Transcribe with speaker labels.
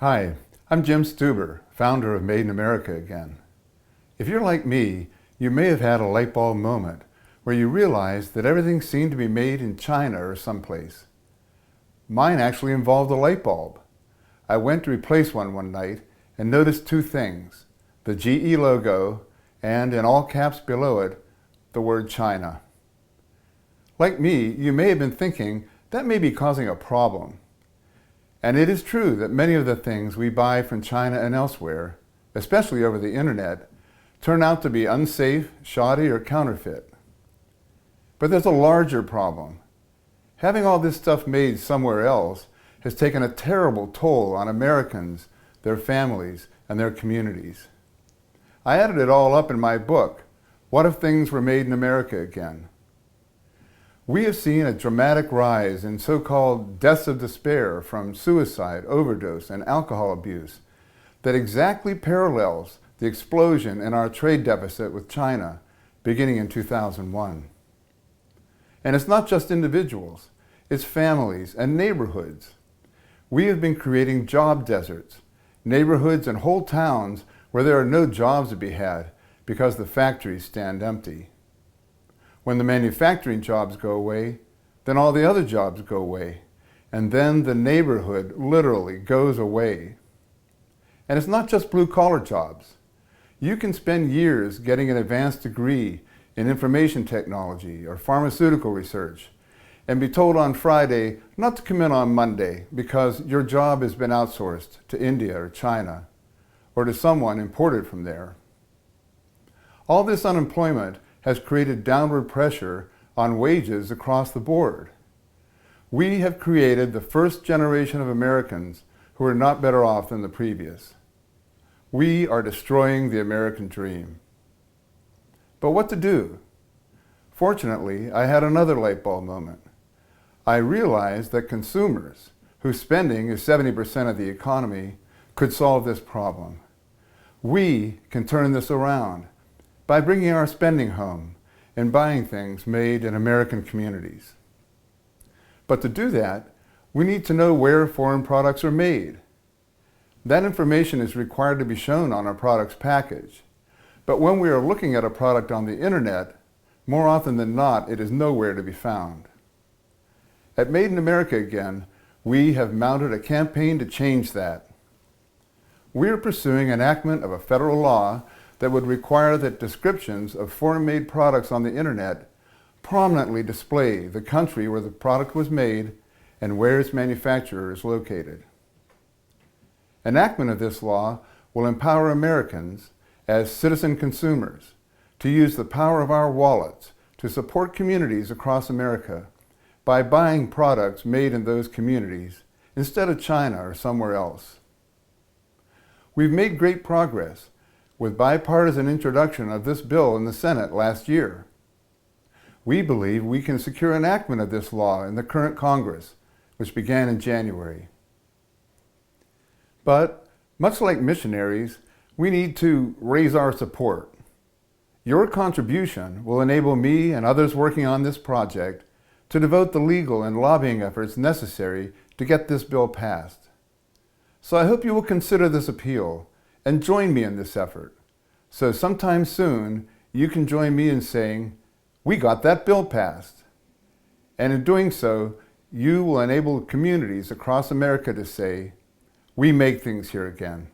Speaker 1: Hi, I'm Jim Stuber, founder of Made in America Again. If you're like me, you may have had a light bulb moment where you realized that everything seemed to be made in China or someplace. Mine actually involved a light bulb. I went to replace one night and noticed two things: the GE logo and, in all caps below it, the word China. Like me, you may have been thinking that may be causing a problem. And it is true that many of the things we buy from China and elsewhere, especially over the internet, turn out to be unsafe, shoddy, or counterfeit. But there's a larger problem. Having all this stuff made somewhere else has taken a terrible toll on Americans, their families, and their communities. I added it all up in my book, What If Things Were Made in America Again? We have seen a dramatic rise in so-called deaths of despair from suicide, overdose, and alcohol abuse that exactly parallels the explosion in our trade deficit with China beginning in 2001. And it's not just individuals, it's families and neighborhoods. We have been creating job deserts, neighborhoods and whole towns where there are no jobs to be had because the factories stand empty. When the manufacturing jobs go away, then all the other jobs go away, and then the neighborhood literally goes away. And it's not just blue-collar jobs. You can spend years getting an advanced degree in information technology or pharmaceutical research and be told on Friday not to come in on Monday because your job has been outsourced to India or China or to someone imported from there. All this unemployment has created downward pressure on wages across the board. We have created the first generation of Americans who are not better off than the previous. We are destroying the American dream. But what to do? Fortunately, I had another light bulb moment. I realized that consumers, whose spending is 70% of the economy, could solve this problem. We can turn this around by bringing our spending home and buying things made in American communities. But to do that, we need to know where foreign products are made. That information is required to be shown on our product's package. But when we are looking at a product on the internet, more often than not, it is nowhere to be found. At Made in America Again, we have mounted a campaign to change that. We are pursuing enactment of a federal law that would require that descriptions of foreign-made products on the internet prominently display the country where the product was made and where its manufacturer is located. Enactment of this law will empower Americans as citizen consumers to use the power of our wallets to support communities across America by buying products made in those communities instead of China or somewhere else. We've made great progress with bipartisan introduction of this bill in the Senate last year. We believe we can secure enactment of this law in the current Congress, which began in January. But, much like missionaries, we need to raise our support. Your contribution will enable me and others working on this project to devote the legal and lobbying efforts necessary to get this bill passed. So I hope you will consider this appeal and join me in this effort, so sometime soon you can join me in saying, "We got that bill passed." And in doing so, you will enable communities across America to say, "We make things here again."